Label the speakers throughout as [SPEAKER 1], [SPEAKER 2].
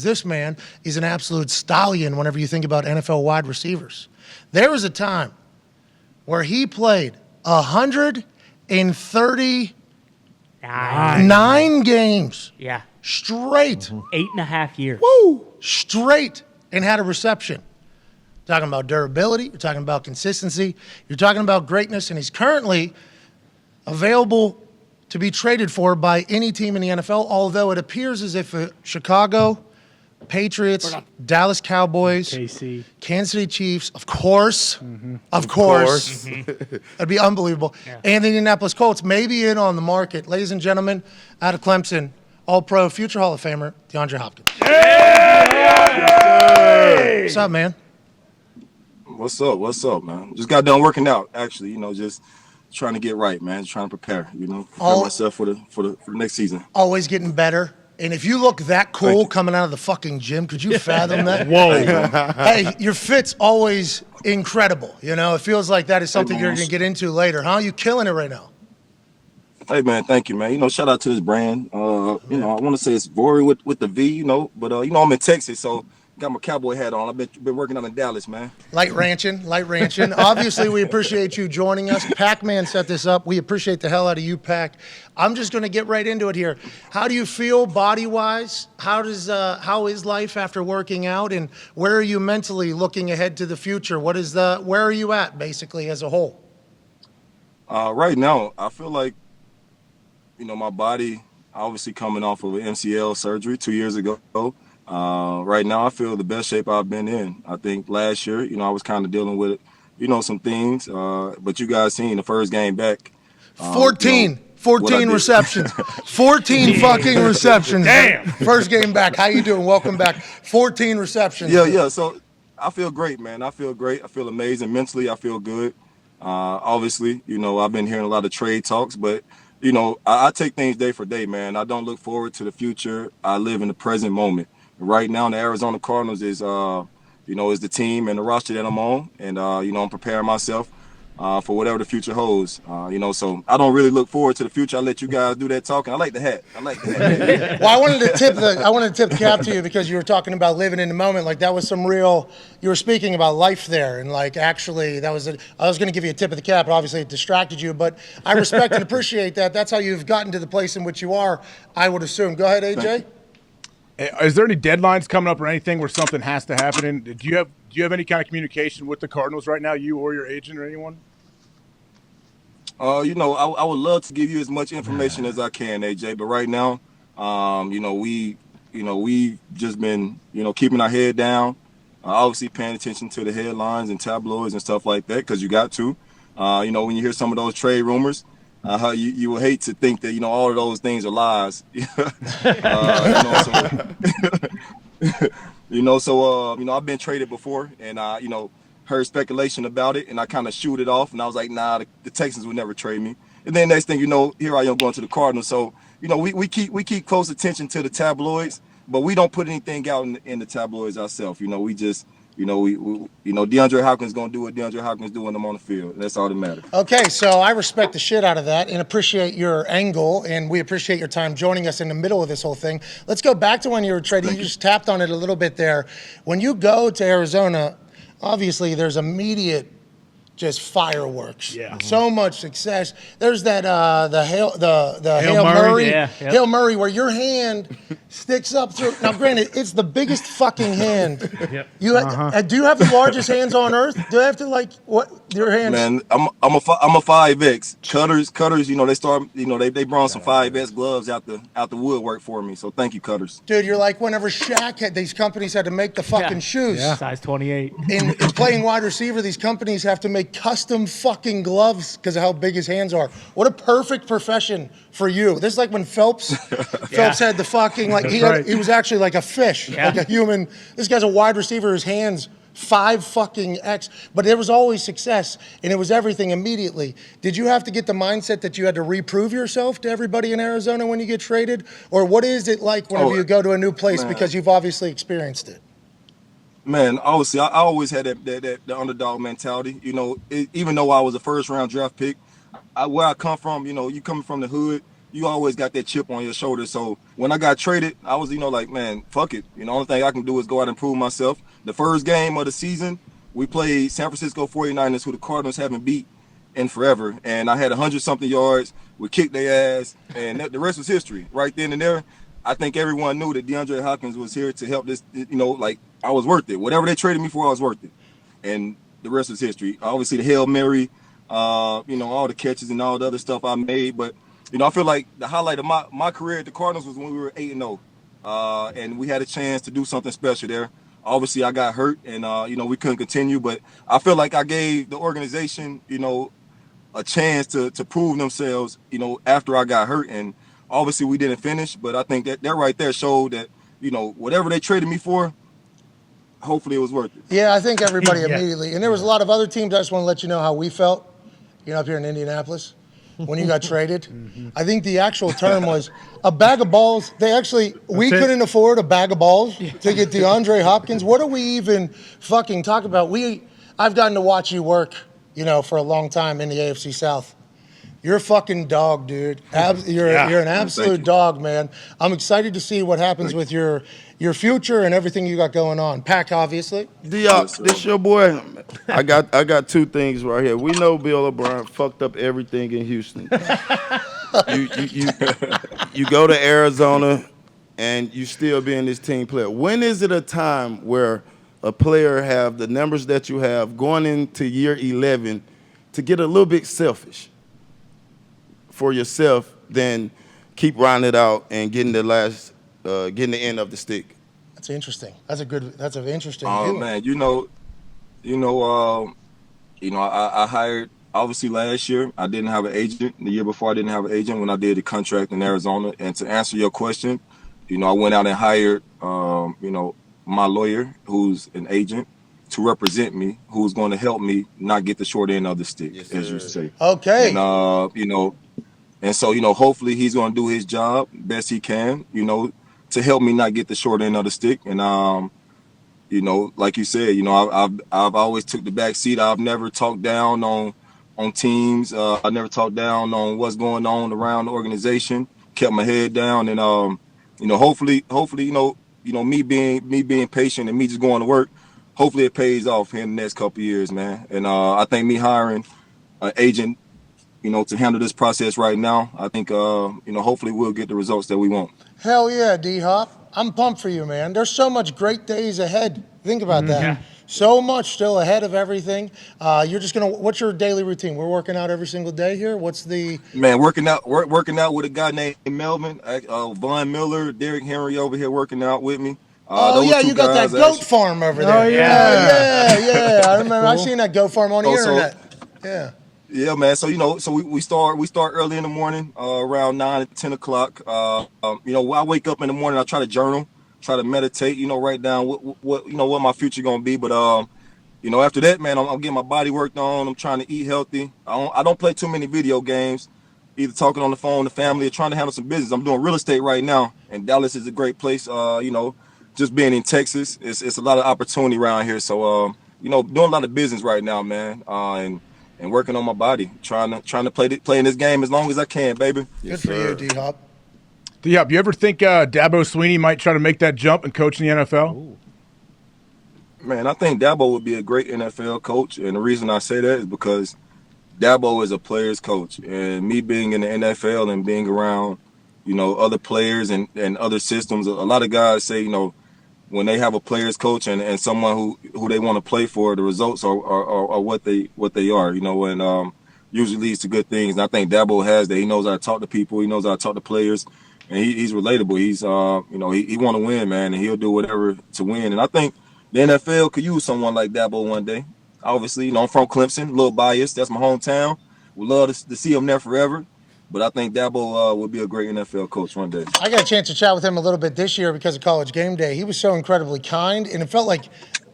[SPEAKER 1] this man is an absolute stallion whenever you think about NFL wide receivers. There was a time where he played 139 games.
[SPEAKER 2] Yeah.
[SPEAKER 1] Straight.
[SPEAKER 2] 8.5 years.
[SPEAKER 1] Woo! Straight. And had a reception. Talking about durability. You're talking about consistency. You're talking about greatness. And he's currently available to be traded for by any team in the NFL, although it appears as if Chicago, Patriots, Dallas Cowboys,
[SPEAKER 3] KC,
[SPEAKER 1] Kansas City Chiefs, of course, that'd be unbelievable, and the Indianapolis Colts may be in on the market. Ladies and gentlemen, out of Clemson, All-Pro, future Hall of Famer, DeAndre Hopkins. What's up, man?
[SPEAKER 4] What's up, man? Just got done working out, actually, just trying to get right, man. Just trying to prepare myself for the next season.
[SPEAKER 1] Always getting better. And if you look that cool coming out of the fucking gym, could you fathom that?
[SPEAKER 3] Whoa.
[SPEAKER 1] Hey, your fit's always incredible. It feels like that is something you're going to get into later, huh? You killing it right now.
[SPEAKER 4] Hey, man, thank you, man. Shout out to this brand. I want to say it's Vori with the V, but, I'm in Texas, so got my cowboy hat on. I've been working out in Dallas, man.
[SPEAKER 1] Light ranching. Obviously, we appreciate you joining us. Pac-Man set this up. We appreciate the hell out of you, Pac. I'm just going to get right into it here. How do you feel body-wise? How is life after working out? And where are you mentally looking ahead to the future? Where are you at, basically, as a whole?
[SPEAKER 4] Right now, I feel like, my body, obviously coming off of an MCL surgery 2 years ago. Right now, I feel the best shape I've been in. I think last year, I was kind of dealing with, some things. But you guys seen the first game back.
[SPEAKER 1] 14 receptions. 14 fucking receptions.
[SPEAKER 3] Damn.
[SPEAKER 1] First game back. How you doing? Welcome back. 14 receptions.
[SPEAKER 4] Yeah. So I feel great, man. I feel great. I feel amazing. Mentally, I feel good. Obviously, I've been hearing a lot of trade talks, but I take things day for day, man. I don't look forward to the future. I live in the present moment. Right now, the Arizona Cardinals is the team and the roster that I'm on, and I'm preparing myself for whatever the future holds. So I don't really look forward to the future. I let you guys do that talking. I like the hat.
[SPEAKER 1] Well, I wanted to tip the cap to you because you were talking about living in the moment. Like that was some real. You were speaking about life there, and like actually, I was going to give you a tip of the cap, but obviously it distracted you. But I respect and appreciate that. That's how you've gotten to the place in which you are. I would assume. Go ahead, AJ.
[SPEAKER 3] Is there any deadlines coming up or anything where something has to happen? And do you have any kind of communication with the Cardinals right now, you or your agent or anyone?
[SPEAKER 4] I would love to give you as much information as I can, AJ. But right now, we've just been, keeping our head down, obviously paying attention to the headlines and tabloids and stuff like that, because you got to. When you hear some of those trade rumors, you will hate to think that all of those things are lies. I've been traded before, and heard speculation about it, and I kind of shoot it off, and I was like, nah, the Texans would never trade me. And then next thing here I am going to the Cardinals. So we keep close attention to the tabloids, but we don't put anything out in the tabloids ourselves. We just. DeAndre Hopkins going to do what DeAndre Hopkins do when I'm on the field. That's all that matters.
[SPEAKER 1] Okay, so I respect the shit out of that and appreciate your angle, and we appreciate your time joining us in the middle of this whole thing. Let's go back to when you were trading. You just tapped on it a little bit there. When you go to Arizona, obviously there's immediate just fireworks.
[SPEAKER 3] Yeah.
[SPEAKER 1] So much success. There's that the Hail Murray.
[SPEAKER 2] Yeah.
[SPEAKER 1] Hail Murray where your hand sticks up through. Now granted, it's the biggest fucking hand.
[SPEAKER 2] Yep.
[SPEAKER 1] Do you have the largest hands on earth? Do I have to what your hands?
[SPEAKER 4] Man, I'm a 5X. Cutters, they start, they brought some 5X gloves out the woodwork for me. So thank you, Cutters.
[SPEAKER 1] Dude, you're like whenever Shaq had these companies had to make the fucking shoes.
[SPEAKER 2] Yeah. Size 28.
[SPEAKER 1] In playing wide receiver, these companies have to make custom fucking gloves because of how big his hands are. What a perfect profession for you. This is like when Phelps had the fucking he was actually like a fish, like a human. This guy's a wide receiver. His hands 5 fucking X, but there was always success, and it was everything immediately. Did you have to get the mindset that you had to reprove yourself to everybody in Arizona when you get traded, or what is it like whenever you go to a new place because you've obviously experienced it?
[SPEAKER 4] Man, obviously, I always had that underdog mentality. Even though I was a first-round draft pick, where I come from, you coming from the hood, you always got that chip on your shoulder. So when I got traded, I was, like, man, fuck it. The only thing I can do is go out and prove myself. The first game of the season, we played San Francisco 49ers, who the Cardinals haven't beat in forever. And I had 100-something yards. We kicked their ass, and the rest was history. Right then and there, I think everyone knew that DeAndre Hopkins was here to help this, like, I was worth it. Whatever they traded me for, I was worth it. And the rest is history. Obviously, the Hail Mary, all the catches and all the other stuff I made. But, I feel like the highlight of my career at the Cardinals was when we were 8-0. And we had a chance to do something special there. Obviously, I got hurt, and, we couldn't continue. But I feel like I gave the organization, a chance to prove themselves, after I got hurt. And obviously, we didn't finish. But I think that right there showed that, whatever they traded me for, hopefully it was worth it.
[SPEAKER 1] Yeah, I think everybody immediately. And there was a lot of other teams. I just want to let you know how we felt, up here in Indianapolis when you got traded. I think the actual term was a bag of balls. We couldn't afford a bag of balls to get DeAndre Hopkins. What are we even fucking talking about? I've gotten to watch you work, for a long time in the AFC South. You're a fucking dog, dude. You're an absolute dog, man. I'm excited to see what happens with your future and everything you got going on. Pack, obviously.
[SPEAKER 5] This your boy. I got two things right here. We know Bill O'Brien fucked up everything in Houston. you go to Arizona and you still being this team player. When is it a time where a player have the numbers that you have going into year 11 to get a little bit selfish for yourself than keep riding it out and getting the end of the stick?
[SPEAKER 1] That's interesting. That's an interesting
[SPEAKER 4] Oh
[SPEAKER 1] view.
[SPEAKER 4] man, I hired, obviously last year I didn't have an agent. The year before I didn't have an agent when I did the contract in Arizona. And to answer your question, I went out and hired my lawyer, who's an agent, to represent me, who's going to help me not get the short end of the stick, as you say.
[SPEAKER 1] Okay.
[SPEAKER 4] And and so, hopefully he's going to do his job best he can, to help me not get the short end of the stick. And, like you said, I've always took the back seat. I've never talked down on teams. I never talked down on what's going on around the organization, kept my head down. And, hopefully, me being patient and me just going to work, hopefully it pays off in the next couple of years, man. And I think me hiring an agent, to handle this process right now, I think, hopefully we'll get the results that we want.
[SPEAKER 1] Hell yeah, D-Hop. I'm pumped for you, man. There's so much great days ahead. Think about that.
[SPEAKER 2] Yeah.
[SPEAKER 1] So much still ahead of everything. What's your daily routine? We're working out every single day here.
[SPEAKER 4] Man, working out with a guy named Melvin, Von Miller, Derrick Henry over here working out with me.
[SPEAKER 1] You got that goat farm over there.
[SPEAKER 2] Oh, yeah.
[SPEAKER 1] I remember. Cool. I seen that goat farm on the internet. Yeah.
[SPEAKER 4] Yeah, man. So we start early in the morning, around 9 to 10 o'clock. I wake up in the morning. I try to journal, try to meditate. Write down what my future gonna be. But after that, man, I'm getting my body worked on. I'm trying to eat healthy. I don't play too many video games. Either talking on the phone, the family, or trying to handle some business. I'm doing real estate right now, and Dallas is a great place. Just being in Texas, it's a lot of opportunity around here. So doing a lot of business right now, man. And working on my body, trying to play in this game as long as I can, baby.
[SPEAKER 1] Good for you, D-Hop.
[SPEAKER 3] D-Hop, you ever think Dabo Swinney might try to make that jump and coach in the NFL?
[SPEAKER 2] Ooh.
[SPEAKER 4] Man, I think Dabo would be a great NFL coach, and the reason I say that is because Dabo is a player's coach, and me being in the NFL and being around, other players and other systems, a lot of guys say, when they have a player's coach and someone who they want to play for, the results are what they are, and usually leads to good things. And I think Dabo has that. He knows how to talk to people. He knows how to talk to players, and he's relatable. He's he want to win, man, and he'll do whatever to win. And I think the NFL could use someone like Dabo one day. Obviously, I'm from Clemson, a little biased. That's my hometown. Would love to see him there forever. But I think Dabo would be a great NFL coach one day.
[SPEAKER 1] I got a chance to chat with him a little bit this year because of College Game Day. He was so incredibly kind, and it felt like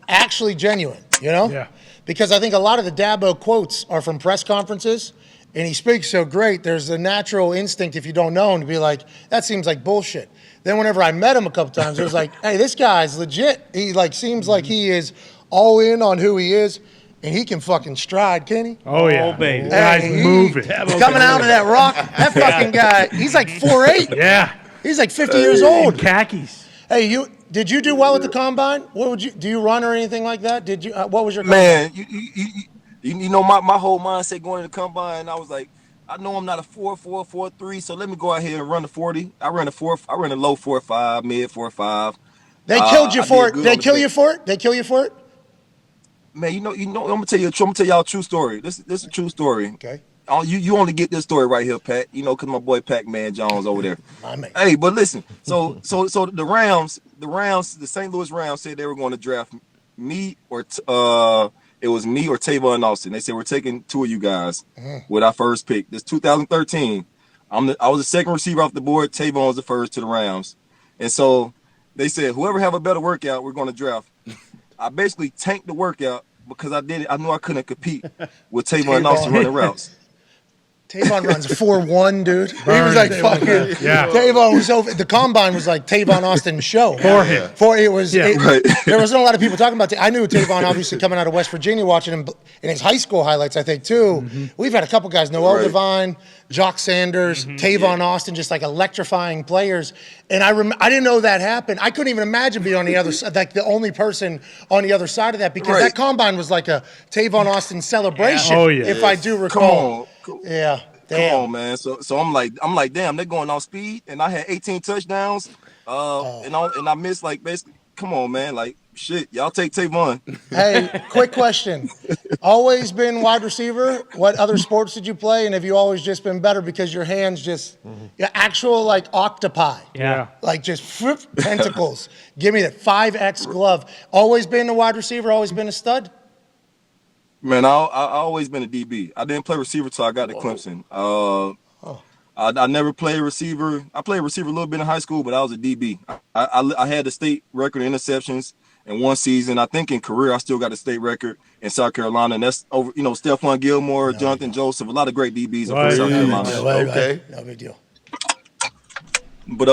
[SPEAKER 1] actually genuine,
[SPEAKER 3] Yeah.
[SPEAKER 1] Because I think a lot of the Dabo quotes are from press conferences, and he speaks so great, there's a natural instinct, if you don't know him, to be like, that seems like bullshit. Then whenever I met him a couple times, it was like, hey, this guy's legit. He seems like he is all in on who he is. And he can fucking stride, can he?
[SPEAKER 2] Oh, yeah.
[SPEAKER 6] Oh, baby.
[SPEAKER 2] Guy's moving.
[SPEAKER 1] Coming out of that rock, that fucking guy, he's like 4'8".
[SPEAKER 2] Yeah.
[SPEAKER 1] He's like 50 years old.
[SPEAKER 2] Khakis.
[SPEAKER 1] Hey, did you do well at the combine? Do you run or anything like that? Did you? What was your
[SPEAKER 4] Man, you know my whole mindset going to the combine, I was like, I know I'm not a 4.4, 4.3, so let me go out here and run the 40. I ran a low 4.5, mid 4.5.
[SPEAKER 1] They killed you for it. They kill you for it. They kill you for it.
[SPEAKER 4] Man, you know, I'm gonna tell y'all a true story. This is a true story.
[SPEAKER 1] Okay.
[SPEAKER 4] You only get this story right here, Pat. You know, cause my boy Pac-Man Jones over there.
[SPEAKER 1] My man.
[SPEAKER 4] Hey, but listen. So the Rams, the St. Louis Rams said they were going to draft me or it was me or Tavon Austin. They said we're taking two of you guys with our first pick. This 2013. I was the second receiver off the board. Tavon was the first to the Rams, and so they said whoever have a better workout, we're going to draft. I basically tanked the workout because I did it. I knew I couldn't compete with Tavon Austin running routes.
[SPEAKER 1] Tavon runs 4.1, dude. He was like fucking.
[SPEAKER 2] Yeah.
[SPEAKER 1] Tavon was over. The combine was like Tavon Austin's show.
[SPEAKER 2] For him.
[SPEAKER 4] Right.
[SPEAKER 1] There wasn't a lot of people talking about. I knew Tavon obviously coming out of West Virginia, watching him in his high school highlights. I think too. We've had a couple guys, Noel
[SPEAKER 4] Right.
[SPEAKER 1] Devine, Jock Sanders, Tavon Austin, just like electrifying players. And I didn't know that happened. I couldn't even imagine being on the other side, like the only person on the other side of that, because
[SPEAKER 4] Right.
[SPEAKER 1] that combine was like a Tavon Austin celebration.
[SPEAKER 2] Oh, yeah.
[SPEAKER 1] If I do recall.
[SPEAKER 4] Come on.
[SPEAKER 1] Yeah.
[SPEAKER 4] Come
[SPEAKER 1] Damn.
[SPEAKER 4] on, man. So I'm like, damn, they're going off speed, and I had 18 touchdowns, and I missed like basically. Come on, man. Like shit, y'all take Tavon.
[SPEAKER 1] Hey, quick question. Always been wide receiver? What other sports did you play? And have you always just been better because your hands just, actual like octopi?
[SPEAKER 2] Yeah.
[SPEAKER 1] Like just tentacles. Give me that 5X glove. Always been a wide receiver? Always been a stud?
[SPEAKER 4] Man, I always been a DB. I didn't play receiver till I got to Clemson. I never played receiver. I played receiver a little bit in high school, but I was a DB. I had the state record in interceptions in one season. I think in career I still got the state record in South Carolina, and that's over. You know, Stephon Gilmore, Jonathan Joseph, a lot of great DBs in South Carolina.
[SPEAKER 5] Okay.
[SPEAKER 1] No big deal.
[SPEAKER 4] But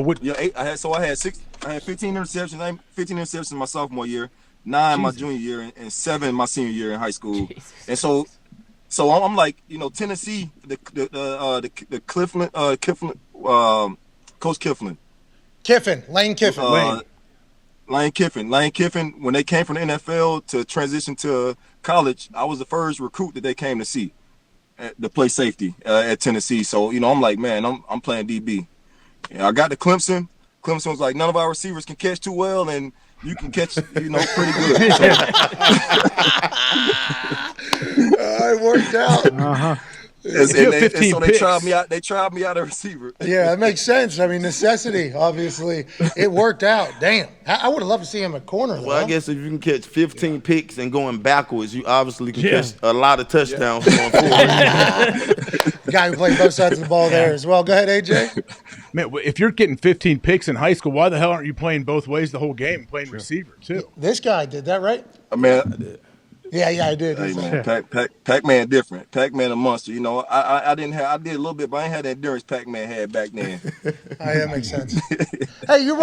[SPEAKER 3] what-
[SPEAKER 4] I had 15 interceptions. 15 interceptions my sophomore year, 9 my junior year, and 7 my senior year in high school. And so I'm like, you know, Tennessee, the Clifton, Coach Kifflin.
[SPEAKER 1] Lane Kiffin.
[SPEAKER 4] Lane Kiffin, when they came from the NFL to transition to college, I was the first recruit that they came to see to play safety at Tennessee. So, you know, I'm like, man, I'm playing DB. And I got to Clemson. Clemson was like, none of our receivers can catch too well, and you can catch, you know, pretty good. So,
[SPEAKER 1] It worked out.
[SPEAKER 4] and
[SPEAKER 3] you have 15
[SPEAKER 4] so they
[SPEAKER 3] picks.
[SPEAKER 4] tried me out. They tried me out a receiver.
[SPEAKER 1] Yeah, that makes sense. I mean, necessity, obviously. It worked out. Damn. I would have loved to see him at corner, though.
[SPEAKER 5] Well, I guess if you can catch 15 picks and going backwards, you obviously can catch a lot of touchdowns going forward.
[SPEAKER 1] The guy who played both sides of the ball there as well. Go ahead, AJ.
[SPEAKER 3] Man, if you're getting 15 picks in high school, why the hell aren't you playing both ways the whole game, playing receiver too?
[SPEAKER 1] This guy did that, right?
[SPEAKER 4] I mean,
[SPEAKER 1] Yeah, I did.
[SPEAKER 4] hey man, Pac-Man different. Pac-Man a monster. You know, I did a little bit, but I ain't had the endurance Pac-Man had back then.
[SPEAKER 1] That makes sense. Hey, you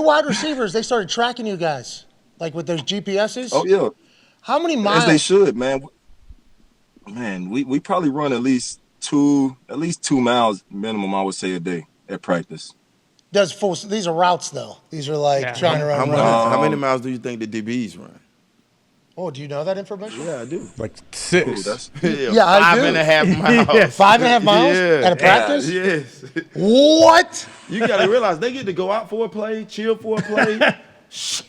[SPEAKER 1] wide receivers, they started tracking you guys, like with those GPSs.
[SPEAKER 4] Oh yeah,
[SPEAKER 1] How many miles?
[SPEAKER 4] as they should, man. Man, we probably run at least 2 miles minimum, I would say, a day at practice.
[SPEAKER 1] These are routes, though. These are like trying to run.
[SPEAKER 5] How many miles do you think the DBs run?
[SPEAKER 1] Oh, do you know that information?
[SPEAKER 5] Yeah, I do.
[SPEAKER 3] Like
[SPEAKER 4] Ooh,
[SPEAKER 3] 6.
[SPEAKER 4] that's
[SPEAKER 1] Yeah, I do.
[SPEAKER 5] 5.5 miles.
[SPEAKER 1] 5.5 miles
[SPEAKER 5] Yeah.
[SPEAKER 1] at a practice?
[SPEAKER 5] Yes.
[SPEAKER 1] What?
[SPEAKER 5] You got to realize they get to go out for a play, chill for a play.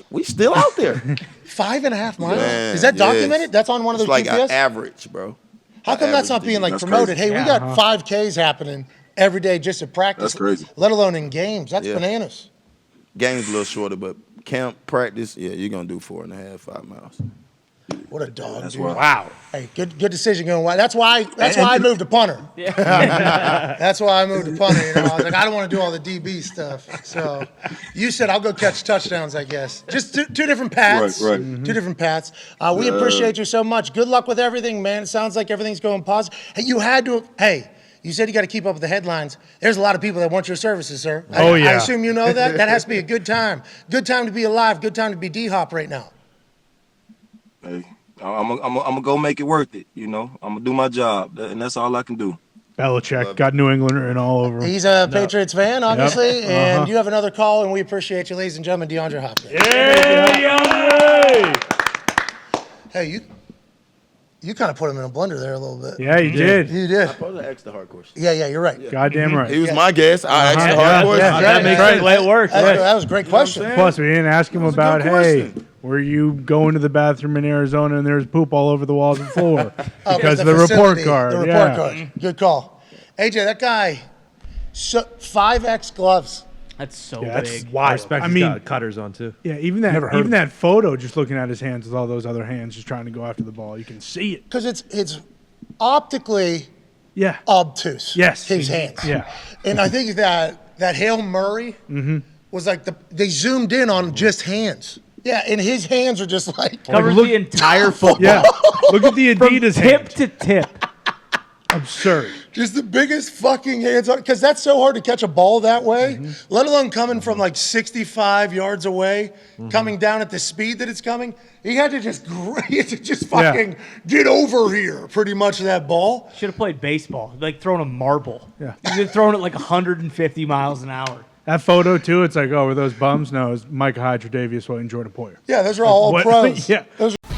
[SPEAKER 5] We still out there.
[SPEAKER 1] 5.5 miles?
[SPEAKER 5] Man,
[SPEAKER 1] Is that
[SPEAKER 5] yes.
[SPEAKER 1] documented? That's on one of
[SPEAKER 5] It's
[SPEAKER 1] those
[SPEAKER 5] like
[SPEAKER 1] GPS?
[SPEAKER 5] an average, bro.
[SPEAKER 1] How come that's not being like
[SPEAKER 4] That's
[SPEAKER 1] promoted?
[SPEAKER 4] crazy.
[SPEAKER 1] Hey, we got 5Ks happening every day just at practice.
[SPEAKER 4] That's crazy.
[SPEAKER 1] Let alone in games. That's
[SPEAKER 5] Yeah.
[SPEAKER 1] bananas.
[SPEAKER 5] Game's a little shorter, but camp practice, yeah, you're gonna do 4.5, 5 miles.
[SPEAKER 1] What a dog,
[SPEAKER 4] That's
[SPEAKER 1] dude.
[SPEAKER 4] wild.
[SPEAKER 2] Wow.
[SPEAKER 1] Hey, good decision going wide. That's why I moved to punter. That's why I moved to punter. You know, I was like, I don't want to do all the DB stuff. So you said I'll go catch touchdowns, I guess. Just two different paths.
[SPEAKER 4] Right.
[SPEAKER 1] Two different paths. We appreciate you so much. Good luck with everything, man. It sounds like everything's going positive. Hey, you said you got to keep up with the headlines. There's a lot of people that want your services, sir.
[SPEAKER 2] Oh, yeah.
[SPEAKER 1] I assume you know that. That has to be a good time. Good time to be alive. Good time to be D-Hop right now.
[SPEAKER 4] Hey, I'm gonna go make it worth it. You know, I'm gonna do my job, and that's all I can do.
[SPEAKER 2] Belichick got New England written all over him.
[SPEAKER 1] He's a Patriots fan, obviously, and you have another call, and we appreciate you, ladies and gentlemen, DeAndre Hopkins.
[SPEAKER 2] Yeah,
[SPEAKER 1] Hey, you kind of put him in a blender there a little bit.
[SPEAKER 2] yeah, you did.
[SPEAKER 1] You did.
[SPEAKER 5] Supposed to ask the hard question.
[SPEAKER 1] Yeah, you're right.
[SPEAKER 2] Goddamn right.
[SPEAKER 5] He was my guest. I asked the hard
[SPEAKER 2] Yeah,
[SPEAKER 5] question.
[SPEAKER 2] yeah.
[SPEAKER 6] That makes
[SPEAKER 2] right.
[SPEAKER 6] the way it works.
[SPEAKER 1] That was a great question.
[SPEAKER 2] Plus, we didn't ask him
[SPEAKER 5] was a
[SPEAKER 2] about,
[SPEAKER 5] good
[SPEAKER 2] hey,
[SPEAKER 5] question.
[SPEAKER 2] were you going to the bathroom in Arizona and there's poop all over the walls and floor?
[SPEAKER 1] Oh,
[SPEAKER 2] Because of
[SPEAKER 1] the
[SPEAKER 2] the report
[SPEAKER 1] facility,
[SPEAKER 2] card.
[SPEAKER 1] The report
[SPEAKER 2] yeah.
[SPEAKER 1] card. Good call. AJ, that guy, 5X gloves.
[SPEAKER 6] That's so
[SPEAKER 2] Yeah, that's
[SPEAKER 6] big.
[SPEAKER 2] wild.
[SPEAKER 7] Respect
[SPEAKER 2] I
[SPEAKER 7] he's
[SPEAKER 2] mean,
[SPEAKER 7] got cutters on too.
[SPEAKER 2] yeah, even that,
[SPEAKER 3] Never heard
[SPEAKER 2] even
[SPEAKER 3] of
[SPEAKER 2] that photo, just looking at his hands with all those other hands, just trying to go after the ball, you can see it.
[SPEAKER 1] Because it's optically
[SPEAKER 2] Yeah.
[SPEAKER 1] obtuse.
[SPEAKER 2] Yes.
[SPEAKER 1] His hands.
[SPEAKER 2] Yeah.
[SPEAKER 1] And I think that Hail Murray was like they zoomed in on just hands. Yeah, and his hands are just like
[SPEAKER 6] Covers
[SPEAKER 2] look-
[SPEAKER 6] the entire football.
[SPEAKER 2] Yeah. Look at the
[SPEAKER 6] From
[SPEAKER 2] Adidas
[SPEAKER 6] tip
[SPEAKER 2] hands.
[SPEAKER 6] to tip.
[SPEAKER 2] Absurd.
[SPEAKER 1] just the biggest fucking hands on, because that's so hard to catch a ball that way, let alone coming from like 65 yards away, coming down at the speed that it's coming. He had to just fucking get over here, pretty much, that ball.
[SPEAKER 6] Should have played baseball, like throwing a marble.
[SPEAKER 2] Yeah.
[SPEAKER 6] You're throwing it like 150 miles an hour.
[SPEAKER 2] That photo, too, it's like, oh, were those bums? No, it was Micah Hyde, Tre'Davious White, and Jordan Poyer.
[SPEAKER 1] Yeah, those are all
[SPEAKER 2] What?
[SPEAKER 1] pros.
[SPEAKER 2] Yeah.
[SPEAKER 1] Those are